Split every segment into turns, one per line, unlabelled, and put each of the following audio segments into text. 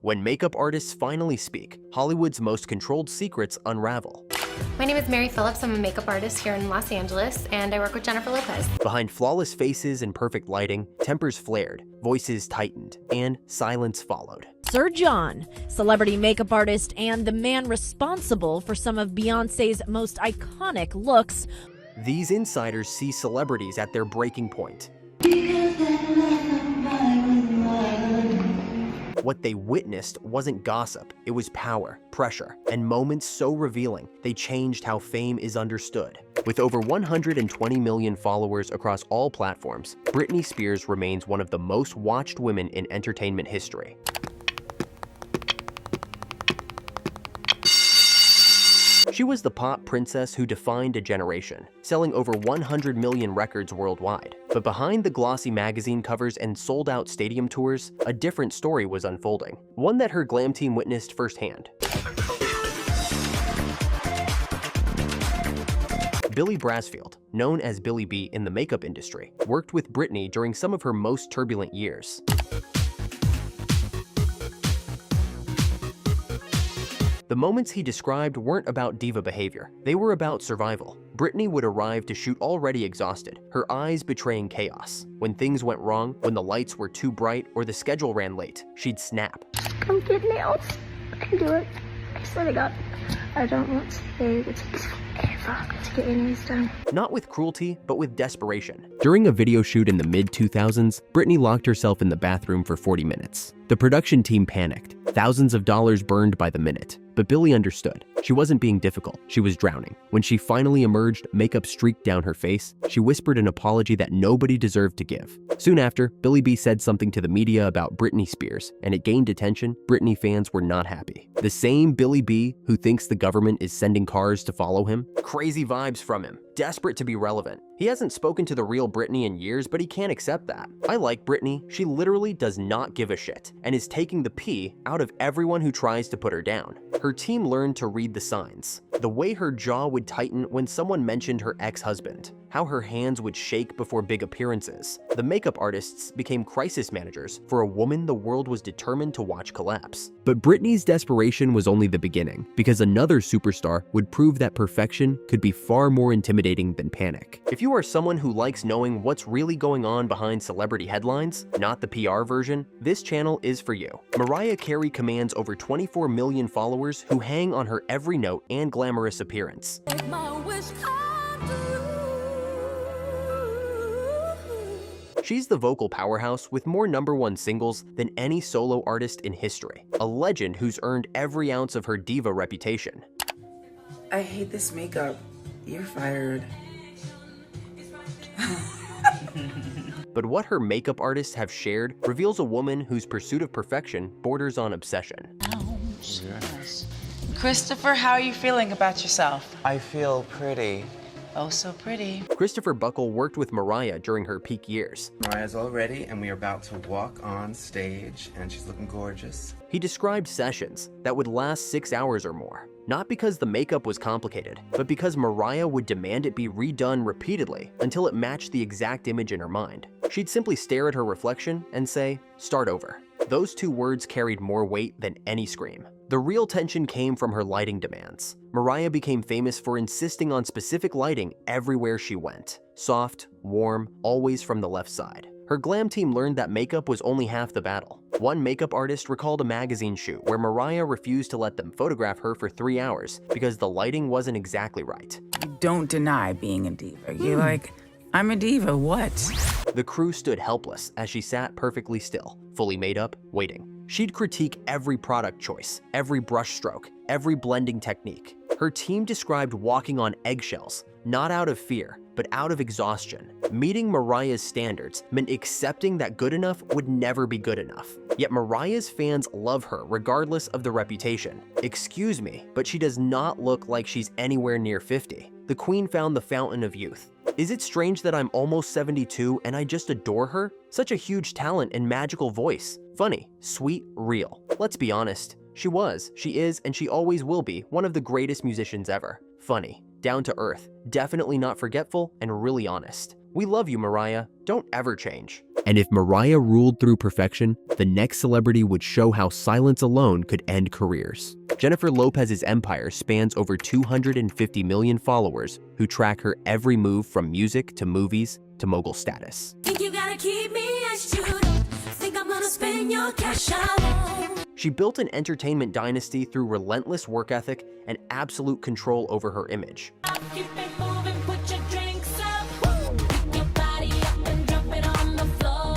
When makeup artists finally speak, Hollywood's most controlled secrets unravel.
My name is Mary Phillips. I'm a makeup artist here in Los Angeles, and I work with Jennifer Lopez.
Behind flawless faces and perfect lighting, tempers flared, voices tightened, and silence followed.
Sir John, celebrity makeup artist and the man responsible for some of Beyonce's most iconic looks.
These insiders see celebrities at their breaking point. What they witnessed wasn't gossip, it was power, pressure, and moments so revealing they changed how fame is understood. With over 120 million followers across all platforms, Britney Spears remains one of the most watched women in entertainment history. She was the pop princess who defined a generation, selling over 100 million records worldwide. But behind the glossy magazine covers and sold-out stadium tours, a different story was unfolding, one that her glam team witnessed firsthand. Billy Brasfield, known as Billy B in the makeup industry, worked with Britney during some of her most turbulent years. The moments he described weren't about diva behavior, they were about survival. Britney would arrive to shoot already exhausted, her eyes betraying chaos. When things went wrong, when the lights were too bright or the schedule ran late, she'd snap.
Come get nails. I can do it. I swear to God. I don't want to say it takes forever to get your nails done.
Not with cruelty, but with desperation. During a video shoot in the mid-2000s, Britney locked herself in the bathroom for 40 minutes. The production team panicked, thousands of dollars burned by the minute. But Billy understood. She wasn't being difficult, she was drowning. When she finally emerged, makeup streaked down her face, she whispered an apology that nobody deserved to give. Soon after, Billy B said something to the media about Britney Spears, and it gained attention. Britney fans were not happy. The same Billy B who thinks the government is sending cars to follow him? Crazy vibes from him, desperate to be relevant. He hasn't spoken to the real Britney in years, but he can't accept that. I like Britney. She literally does not give a shit, and is taking the pee out of everyone who tries to put her down. Her team learned to read the signs. The way her jaw would tighten when someone mentioned her ex-husband. How her hands would shake before big appearances. The makeup artists became crisis managers for a woman the world was determined to watch collapse. But Britney's desperation was only the beginning, because another superstar would prove that perfection could be far more intimidating than panic. If you are someone who likes knowing what's really going on behind celebrity headlines, not the PR version, this channel is for you. Mariah Carey commands over 24 million followers who hang on her every note and glamorous appearance. She's the vocal powerhouse with more #1 singles than any solo artist in history. A legend who's earned every ounce of her diva reputation.
I hate this makeup. You're fired.
But what her makeup artists have shared reveals a woman whose pursuit of perfection borders on obsession.
Yes.
Christopher, how are you feeling about yourself?
I feel pretty.
Oh, so pretty.
Christopher Buckle worked with Mariah during her peak years.
Mariah's all ready, and we are about to walk on stage, and she's looking gorgeous.
He described sessions that would last 6 hours or more. Not because the makeup was complicated, but because Mariah would demand it be redone repeatedly until it matched the exact image in her mind. She'd simply stare at her reflection and say, "Start over." Those two words carried more weight than any scream. The real tension came from her lighting demands. Mariah became famous for insisting on specific lighting everywhere she went. Soft, warm, always from the left side. Her glam team learned that makeup was only half the battle. One makeup artist recalled a magazine shoot where Mariah refused to let them photograph her for 3 hours because the lighting wasn't exactly right.
You don't deny being a diva. You're like, I'm a diva, what?
The crew stood helpless as she sat perfectly still, fully made up, waiting. She'd critique every product choice, every brush stroke, every blending technique. Her team described walking on eggshells, not out of fear, but out of exhaustion. Meeting Mariah's standards meant accepting that good enough would never be good enough. Yet Mariah's fans love her regardless of the reputation. Excuse me, but she does not look like she's anywhere near 50. The queen found the fountain of youth. Is it strange that I'm almost 72 and I just adore her? Such a huge talent and magical voice. Funny, sweet, real. Let's be honest. She was, she is, and she always will be one of the greatest musicians ever. Funny, down to earth, definitely not forgetful, and really honest. We love you, Mariah. Don't ever change. And if Mariah ruled through perfection, the next celebrity would show how silence alone could end careers. Jennifer Lopez's empire spans over 250 million followers who track her every move from music to movies to mogul status.
Think you gotta keep me as you don't think I'm gonna spend your cash out.
She built an entertainment dynasty through relentless work ethic and absolute control over her image.
Keep it moving, put your drinks up. Pick your body up and drop it on the floor.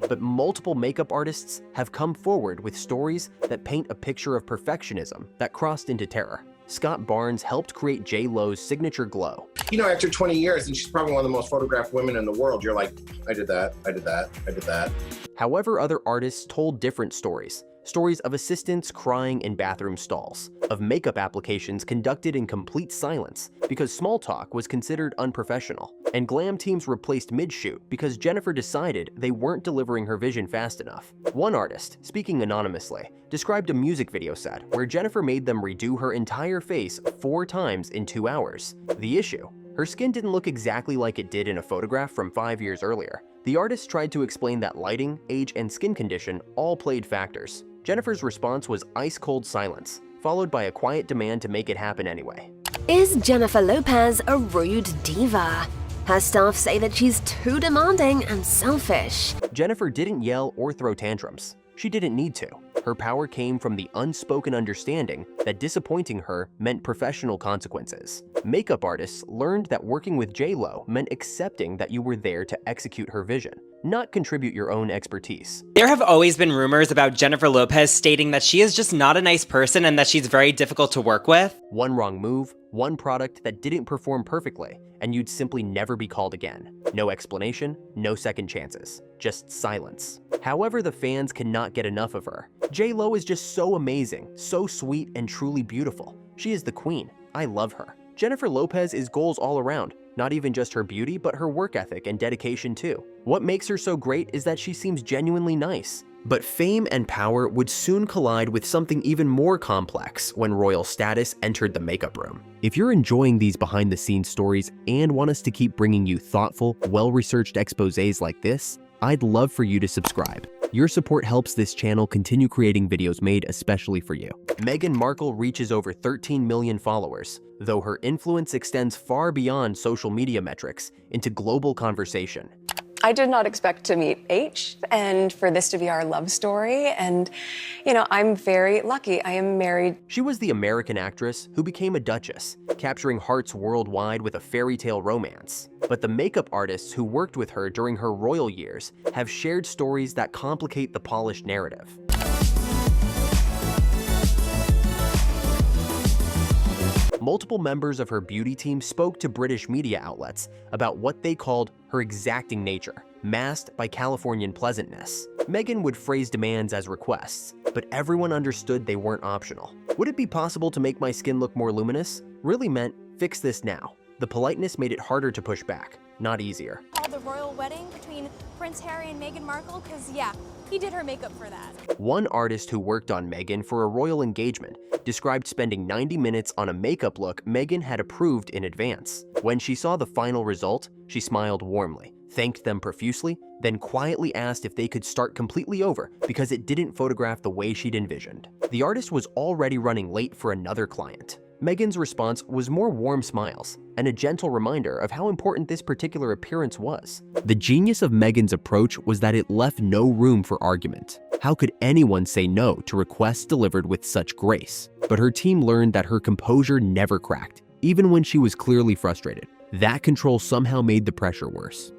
But multiple makeup artists have come forward with stories that paint a picture of perfectionism that crossed into terror. Scott Barnes helped create J.Lo's signature glow.
You know, after 20 years, and she's probably one of the most photographed women in the world, you're like, I did that, I did that, I did that.
However, other artists told different stories. Stories of assistants crying in bathroom stalls, of makeup applications conducted in complete silence because small talk was considered unprofessional, and glam teams replaced mid-shoot because Jennifer decided they weren't delivering her vision fast enough. One artist, speaking anonymously, described a music video set where Jennifer made them redo her entire face 4 times in 2 hours. The issue? Her skin didn't look exactly like it did in a photograph from 5 years earlier. The artist tried to explain that lighting, age, and skin condition all played factors. Jennifer's response was ice-cold silence, followed by a quiet demand to make it happen anyway.
Is Jennifer Lopez a rude diva? Her staff say that she's too demanding and selfish.
Jennifer didn't yell or throw tantrums. She didn't need to. Her power came from the unspoken understanding that disappointing her meant professional consequences. Makeup artists learned that working with J.Lo meant accepting that you were there to execute her vision, not contribute your own expertise.
There have always been rumors about Jennifer Lopez stating that she is just not a nice person and that she's very difficult to work with.
One wrong move, one product that didn't perform perfectly, and you'd simply never be called again. No explanation, no second chances, just silence. However, the fans cannot get enough of her. J.Lo is just so amazing, so sweet and truly beautiful. She is the queen. I love her. Jennifer Lopez is goals all around, not even just her beauty, but her work ethic and dedication too. What makes her so great is that she seems genuinely nice. But fame and power would soon collide with something even more complex when royal status entered the makeup room. If you're enjoying these behind-the-scenes stories and want us to keep bringing you thoughtful, well-researched exposés like this, I'd love for you to subscribe. Your support helps this channel continue creating videos made especially for you. Meghan Markle reaches over 13 million followers, though her influence extends far beyond social media metrics into global conversation.
I did not expect to meet H and for this to be our love story. And, you know, I'm very lucky. I am married.
She was the American actress who became a duchess, capturing hearts worldwide with a fairy tale romance. But the makeup artists who worked with her during her royal years have shared stories that complicate the polished narrative. Multiple members of her beauty team spoke to British media outlets about what they called her exacting nature, masked by Californian pleasantness. Meghan would phrase demands as requests, but everyone understood they weren't optional. Would it be possible to make my skin look more luminous? Really meant, fix this now. The politeness made it harder to push back, not easier.
The royal wedding between Prince Harry and Meghan Markle, because yeah, he did her makeup for that.
One artist who worked on Meghan for a royal engagement described spending 90 minutes on a makeup look Meghan had approved in advance. When she saw the final result, she smiled warmly, thanked them profusely, then quietly asked if they could start completely over because it didn't photograph the way she'd envisioned. The artist was already running late for another client. Meghan's response was more warm smiles and a gentle reminder of how important this particular appearance was. The genius of Meghan's approach was that it left no room for argument. How could anyone say no to requests delivered with such grace? But her team learned that her composure never cracked, even when she was clearly frustrated. That control somehow made the pressure worse.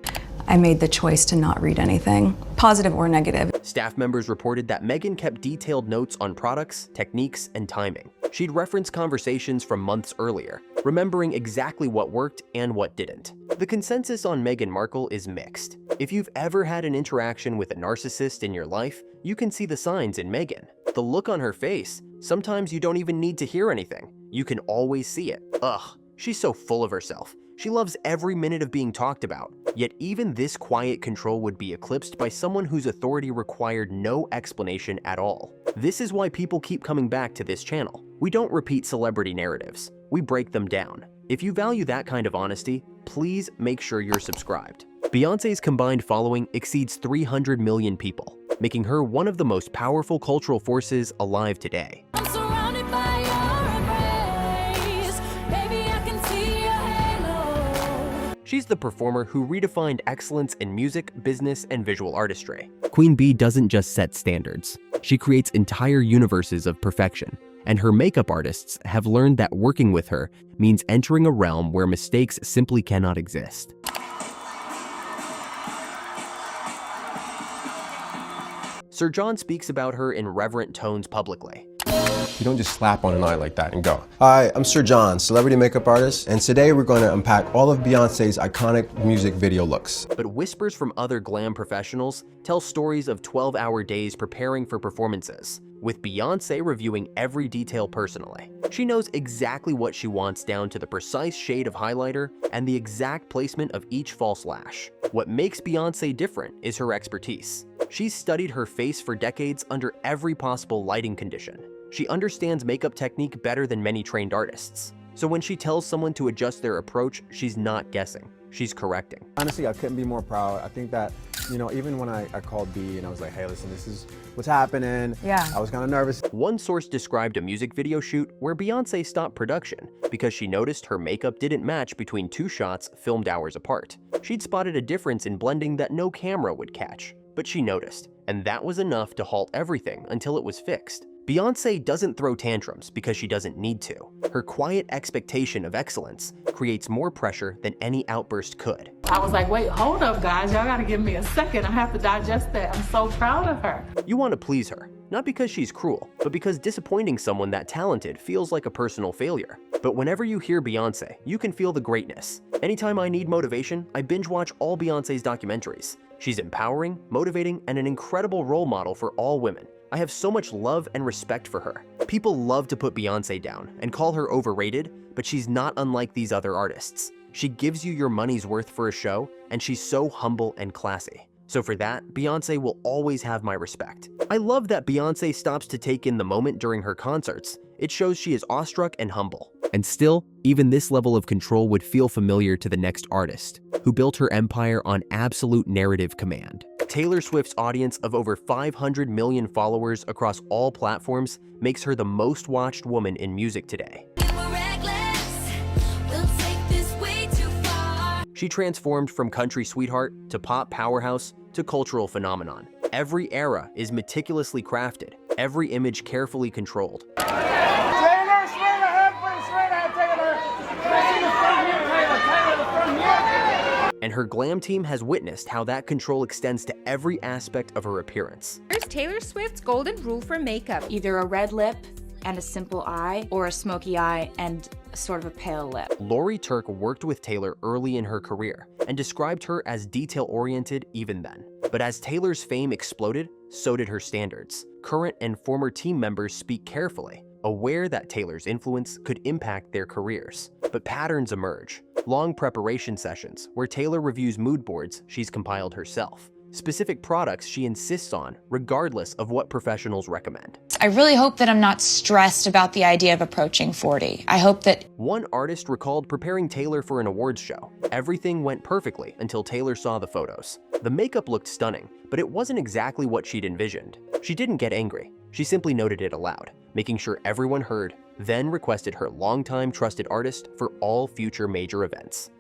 I made the choice to not read anything, positive or negative.
Staff members reported that Meghan kept detailed notes on products, techniques, and timing. She'd reference conversations from months earlier, remembering exactly what worked and what didn't. The consensus on Meghan Markle is mixed. If you've ever had an interaction with a narcissist in your life, you can see the signs in Meghan. The look on her face, sometimes you don't even need to hear anything. You can always see it. Ugh, she's so full of herself. She loves every minute of being talked about. Yet even this quiet control would be eclipsed by someone whose authority required no explanation at all. This is why people keep coming back to this channel. We don't repeat celebrity narratives. We break them down. If you value that kind of honesty, please make sure you're subscribed. Beyonce's combined following exceeds 300 million people, making her one of the most powerful cultural forces alive today.
I'm surrounded by your embrace. Baby, I can see your halo.
She's the performer who redefined excellence in music, business, and visual artistry. Queen Bee doesn't just set standards. She creates entire universes of perfection, and her makeup artists have learned that working with her means entering a realm where mistakes simply cannot exist. Sir John speaks about her in reverent tones publicly.
You don't just slap on an eye like that and go. Hi, I'm Sir John, celebrity makeup artist, and today we're going to unpack all of Beyonce's iconic music video looks.
But whispers from other glam professionals tell stories of 12-hour days preparing for performances, with Beyonce reviewing every detail personally. She knows exactly what she wants down to the precise shade of highlighter and the exact placement of each false lash. What makes Beyonce different is her expertise. She's studied her face for decades under every possible lighting condition. She understands makeup technique better than many trained artists. So when she tells someone to adjust their approach, she's not guessing. She's correcting.
Honestly, I couldn't be more proud. I think that, even when I called B and I was like, hey, listen, this is what's happening.
Yeah.
I was kind of nervous.
One source described a music video shoot where Beyonce stopped production because she noticed her makeup didn't match between two shots filmed hours apart. She'd spotted a difference in blending that no camera would catch, but she noticed, and that was enough to halt everything until it was fixed. Beyonce doesn't throw tantrums because she doesn't need to. Her quiet expectation of excellence creates more pressure than any outburst could.
I was like, wait, hold up, guys. Y'all gotta give me a second. I have to digest that. I'm so proud of her.
You want to please her, not because she's cruel, but because disappointing someone that talented feels like a personal failure. But whenever you hear Beyonce, you can feel the greatness. Anytime I need motivation, I binge watch all Beyonce's documentaries. She's empowering, motivating, and an incredible role model for all women. I have so much love and respect for her. People love to put Beyonce down and call her overrated, but she's not unlike these other artists. She gives you your money's worth for a show, and she's so humble and classy. So for that, Beyonce will always have my respect. I love that Beyonce stops to take in the moment during her concerts. It shows she is awestruck and humble. And still, even this level of control would feel familiar to the next artist, who built her empire on absolute narrative command. Taylor Swift's audience of over 500 million followers across all platforms makes her the most watched woman in music today. She transformed from country sweetheart to pop powerhouse to cultural phenomenon. Every era is meticulously crafted, every image carefully controlled. And her glam team has witnessed how that control extends to every aspect of her appearance.
Here's Taylor Swift's golden rule for makeup. Either a red lip and a simple eye, or a smoky eye and sort of a pale lip.
Lori Turk worked with Taylor early in her career and described her as detail-oriented even then. But as Taylor's fame exploded, so did her standards. Current and former team members speak carefully, aware that Taylor's influence could impact their careers. But patterns emerge. Long preparation sessions where Taylor reviews mood boards she's compiled herself. Specific products she insists on, regardless of what professionals recommend.
I really hope that I'm not stressed about the idea of approaching 40. I hope that...
One artist recalled preparing Taylor for an awards show. Everything went perfectly until Taylor saw the photos. The makeup looked stunning, but it wasn't exactly what she'd envisioned. She didn't get angry. She simply noted it aloud, making sure everyone heard, then requested her longtime trusted artist for all future major events.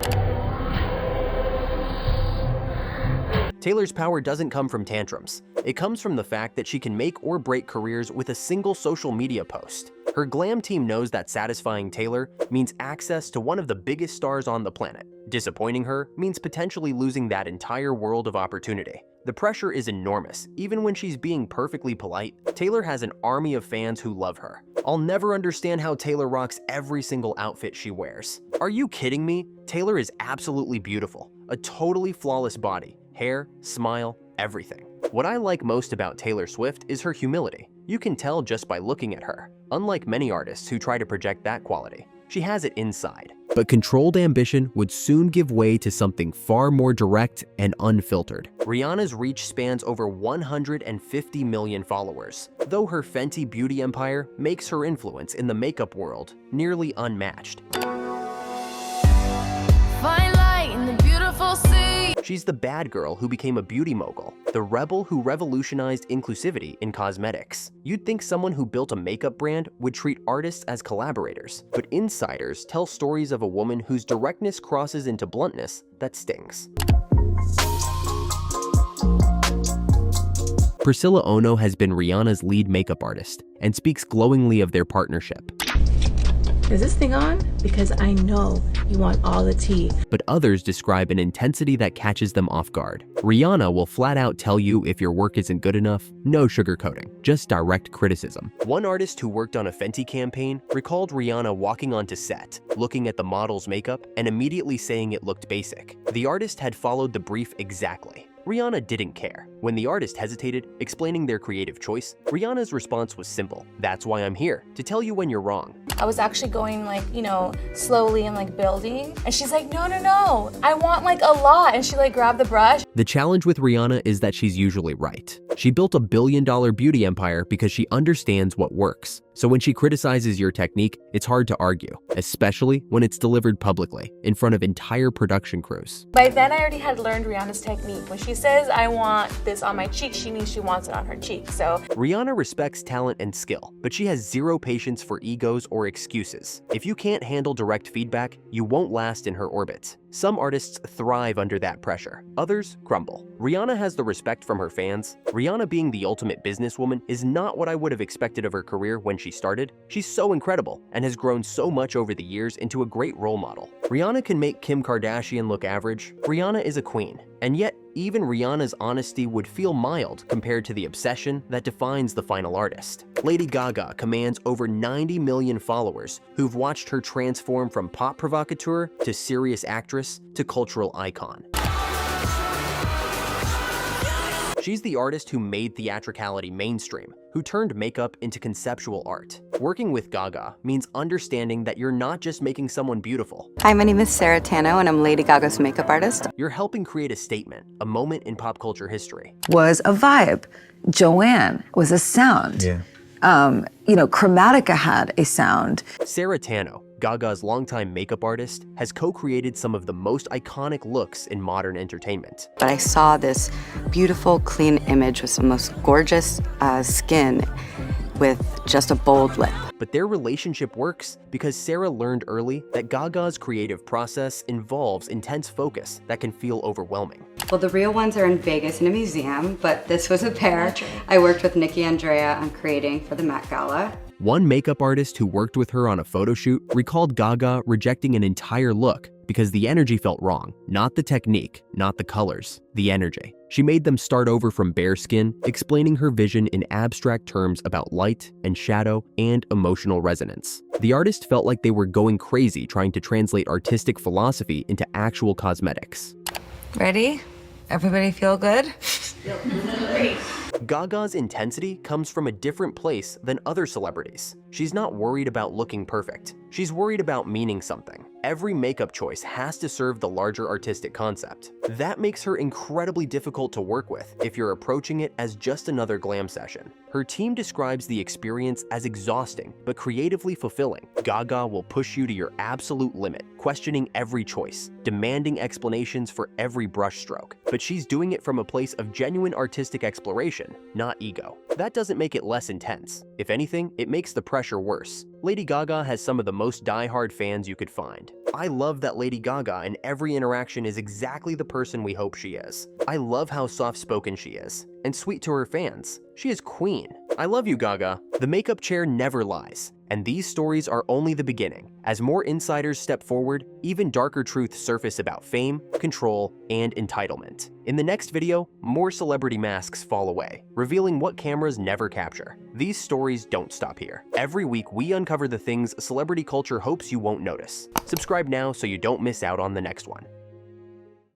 Taylor's power doesn't come from tantrums. It comes from the fact that she can make or break careers with a single social media post. Her glam team knows that satisfying Taylor means access to one of the biggest stars on the planet. Disappointing her means potentially losing that entire world of opportunity. The pressure is enormous, even when she's being perfectly polite. Taylor has an army of fans who love her. I'll never understand how Taylor rocks every single outfit she wears. Are you kidding me? Taylor is absolutely beautiful. A totally flawless body. Hair, smile, everything. What I like most about Taylor Swift is her humility. You can tell just by looking at her. Unlike many artists who try to project that quality, she has it inside. But controlled ambition would soon give way to something far more direct and unfiltered. Rihanna's reach spans over 150 million followers, though her Fenty beauty empire makes her influence in the makeup world nearly unmatched.
Fine light in the beautiful sea.
She's the bad girl who became a beauty mogul, the rebel who revolutionized inclusivity in cosmetics. You'd think someone who built a makeup brand would treat artists as collaborators, but insiders tell stories of a woman whose directness crosses into bluntness that stings. Priscilla Ono has been Rihanna's lead makeup artist and speaks glowingly of their partnership.
Is this thing on? Because I know you want all the tea.
But others describe an intensity that catches them off guard. Rihanna will flat out tell you if your work isn't good enough, no sugarcoating, just direct criticism. One artist who worked on a Fenty campaign recalled Rihanna walking onto set, looking at the model's makeup, and immediately saying it looked basic. The artist had followed the brief exactly. Rihanna didn't care. When the artist hesitated, explaining their creative choice, Rihanna's response was simple. That's why I'm here, to tell you when you're wrong.
I was actually going like, slowly and building. And she's like, no, I want a lot. And she grabbed the brush.
The challenge with Rihanna is that she's usually right. She built a billion-dollar beauty empire because she understands what works. So when she criticizes your technique, it's hard to argue, especially when it's delivered publicly, in front of entire production crews.
By then, I already had learned Rihanna's technique. When she says, I want this on my cheek, she means she wants it on her cheek, so.
Rihanna respects talent and skill, but she has zero patience for egos or excuses. If you can't handle direct feedback, you won't last in her orbit. Some artists thrive under that pressure, others crumble. Rihanna has the respect from her fans. Rihanna being the ultimate businesswoman is not what I would have expected of her career when she started. She's so incredible and has grown so much over the years into a great role model. Rihanna can make Kim Kardashian look average. Rihanna is a queen, and yet even Rihanna's honesty would feel mild compared to the obsession that defines the final artist. Lady Gaga commands over 90 million followers who've watched her transform from pop provocateur to serious actress to cultural icon. She's the artist who made theatricality mainstream, who turned makeup into conceptual art. Working with Gaga means understanding that you're not just making someone beautiful.
Hi, my name is Sarah Tano, and I'm Lady Gaga's makeup artist.
You're helping create a statement, a moment in pop culture history.
Was a vibe. Joanne was a sound.
Yeah.
Chromatica had a sound.
Sarah Tano, Gaga's longtime makeup artist, has co-created some of the most iconic looks in modern entertainment.
But I saw this beautiful, clean image with the most gorgeous skin with just a bold lip.
But their relationship works because Sarah learned early that Gaga's creative process involves intense focus that can feel overwhelming.
Well, the real ones are in Vegas in a museum, but this was a pair I worked with Nikki Andrea on creating for the Met Gala.
One makeup artist who worked with her on a photo shoot recalled Gaga rejecting an entire look because the energy felt wrong. Not the technique, not the colors, the energy. She made them start over from bare skin, explaining her vision in abstract terms about light and shadow and emotional resonance. The artist felt like they were going crazy trying to translate artistic philosophy into actual cosmetics.
Ready? Everybody feel good?
Great.
Gaga's intensity comes from a different place than other celebrities. She's not worried about looking perfect. She's worried about meaning something. Every makeup choice has to serve the larger artistic concept. That makes her incredibly difficult to work with if you're approaching it as just another glam session. Her team describes the experience as exhausting but creatively fulfilling. Gaga will push you to your absolute limit, questioning every choice, demanding explanations for every brushstroke. But she's doing it from a place of genuine artistic exploration, not ego. That doesn't make it less intense. If anything, it makes the pressure worse. Lady Gaga has some of the most die-hard fans you could find. I love that Lady Gaga in every interaction is exactly the person we hope she is. I love how soft-spoken she is, and sweet to her fans. She is queen. I love you, Gaga. The makeup chair never lies, and these stories are only the beginning. As more insiders step forward, even darker truths surface about fame, control, and entitlement. In the next video, more celebrity masks fall away, revealing what cameras never capture. These stories don't stop here. Every week, we uncover the things celebrity culture hopes you won't notice. Subscribe now so you don't miss out on the next one.